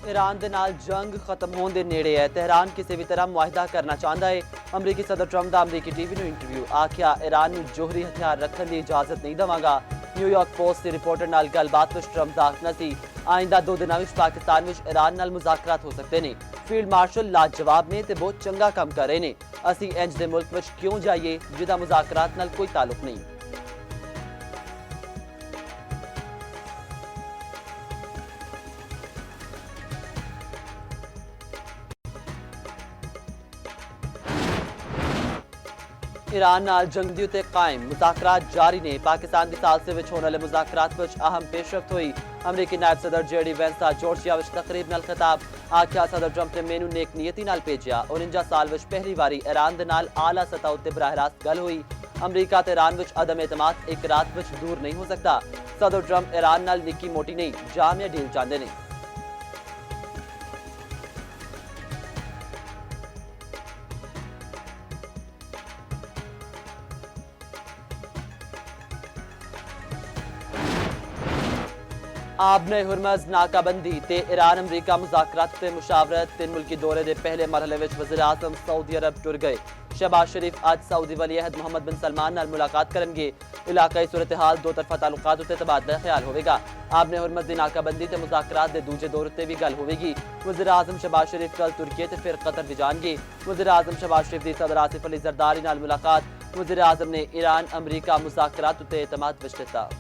Iran दे नाल जंग खत्म होने दे नेड़े है। तेहरान किसी भी तरह मुआहिदा करना चाहता है। अमरीकी सदर ट्रंप का अमरीकी टीवी ने इंटरव्यू आख्या ईरान में जोहरी हथियार रखने की इजाजत नहीं देवांगा। न्यूयॉर्क पोस्ट की रिपोर्टर नाल गलबात में ट्रंप का आखना सी आइंदा 2 दिनों में पाकिस्तान में ईरान नाल मुज़ाकरात हो सकते हैं। फील्ड मार्शल लाजवाब ने ते बहुत चंगा काम कर रहे हैं। असी इंज दे मुल्क में क्यों जाइए जिदा मुज़ाकरात नाल कोई ताल्लुक नहीं। ईरान नाल जंग दी उत्ते कायम मुज़ाकरात जारी ने। पाकिस्तान की सालसे विच होने वाले मुज़ाकरात विच अहम पेशरफ्त हुई। अमरीकी नायब सदर जेडी वेंस दा जॉर्जिया विच तकरीब नाल खिताब आख्या सदर ट्रंप ने मैनू नेक नियती नाल भेजिया। 49 साल विच पहली बारी ईरान दे नाल आला सतह उत्ते बराह रास्त गल हुई। अमरीका ते ईरान विच अदम एतमाद एक रात विच दूर नहीं हो सकता। सदर ट्रंप ईरान नाल निक्की मोटी नहीं जामिया डील चाहते हैं। आबने हुरमज नाकाबंदी ते ईरान अमरीका मुज़ाकरात ते मुशावरत 3 मुल्की दौरे के पहले मरहले में वज़ीर आज़म सऊदी अरब टुर गए। शहबाज शरीफ आज सऊदी वली अहद मोहम्मद बिन सलमान नाल मुलाकात करेंगे। इलाकाई सूरत हाल दो तरफा ताल्लुकात उत्ते तबादला ख्याल होगा। आबने हुरमज की नाकाबंदी ते मुज़ाकरात के दूजे दौर उत्ते भी गल होगी। वज़ीर आज़म शहबाज शरीफ कल तुर्की ते फिर कतर भी जाएंगे। वज़ीर आज़म शहबाज शरीफ की सदर आसिफ अली जरदारी नाल मुलाकात। वज़ीर आज़म ने ईरान अमरीका मुज़ाकरात उत्ते एतमाद विच दिता।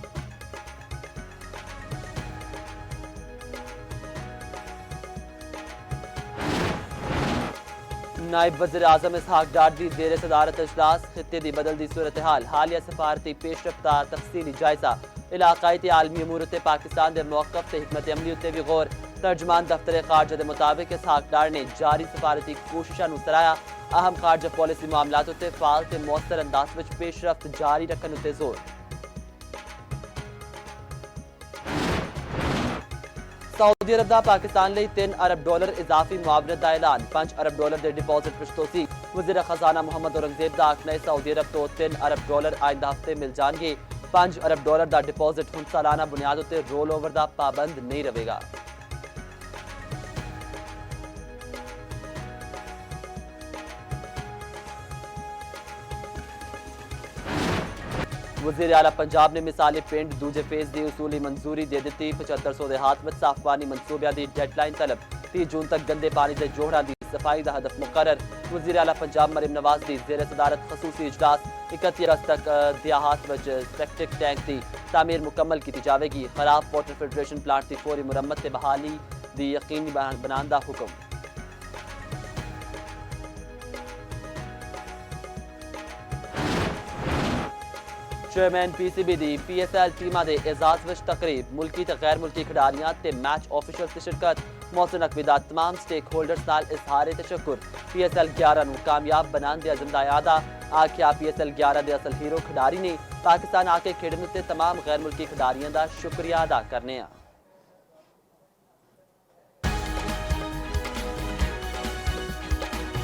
नायब वज़ीर आज़म इसहाक डार दी देर सदारत इजलास खित्ते दी बदलती सूरत हाल हालिया सफारती पेशरफ्त तफसीली जायजा इलाकाई ते आलमी अमूर उत्ते पाकिस्तान के मौक़िफ़ ते हिकमत अमली उत्ते भी गौर। तर्जमान दफ्तर खारजा के मुताबिक इसहाक डार ने जारी सफारती कोशिशों को सराहा। अहम खारजा पॉलिसी मामलात उत्ते फाल ते मौसर अंदाज में पेशरफ्त जारी रखने उत्ते जोर। सऊदी अरब का पाकिस्तान लिए $3 अरब इजाफी मुआवनत का ऐलान। $5 अरब के डिपॉजिट विच तोसी। वज़ीर खजाना मोहम्मद औरंगजेब का आखना है सऊदी अरब तो $3 अरब आइंदा हफ्ते मिल जाएंगे। $5 अरब का डिपॉजिट हुण सालाना बुनियाद उत्ते रोल ओवर का पाबंद नहीं रहेगा। वज़ीर आला पंजाब ने मिसाली पिंड दूजे फेज की उसूली मंजूरी दे दी। 7500 देहात में साफ पानी मनसूबिया की डेडलाइन तलब। 30 जून तक गंदे पानी के जोहड़ा की सफाई का हदफ मुकर्रर। वज़ीर आला पंजाब मरीम नवाज की जेर सदारत खसूसी इजलास। 31 अगस्त तक देहात में सेप्टिक टैंक की तामीर मुकम्मल की जाएगी। खराब वाटर फिल्ट्रेशन प्लांट की फौरी मुरम्मत से बहाली की यकीनी बनाने का हुक्म। चेयरमैन PCB दी PSL टीमा दे एजाज विच तकरीब। मुल्की ते गैर मुल्की खिडारियां ते मैच ऑफिशियल की शिरकत। मौसम नकवी तमाम स्टेक होल्डर्स नाल इजहार तशक्कुर। PSL 11 नूं कामयाब बनाने दे अज़म दा यादा आख्या PSL 11 दे असल हीरो खिडारी ने पाकिस्तान आके खेडने ते तमाम गैर मुल्की खिडारियां दा शुक्रिया अदा करने।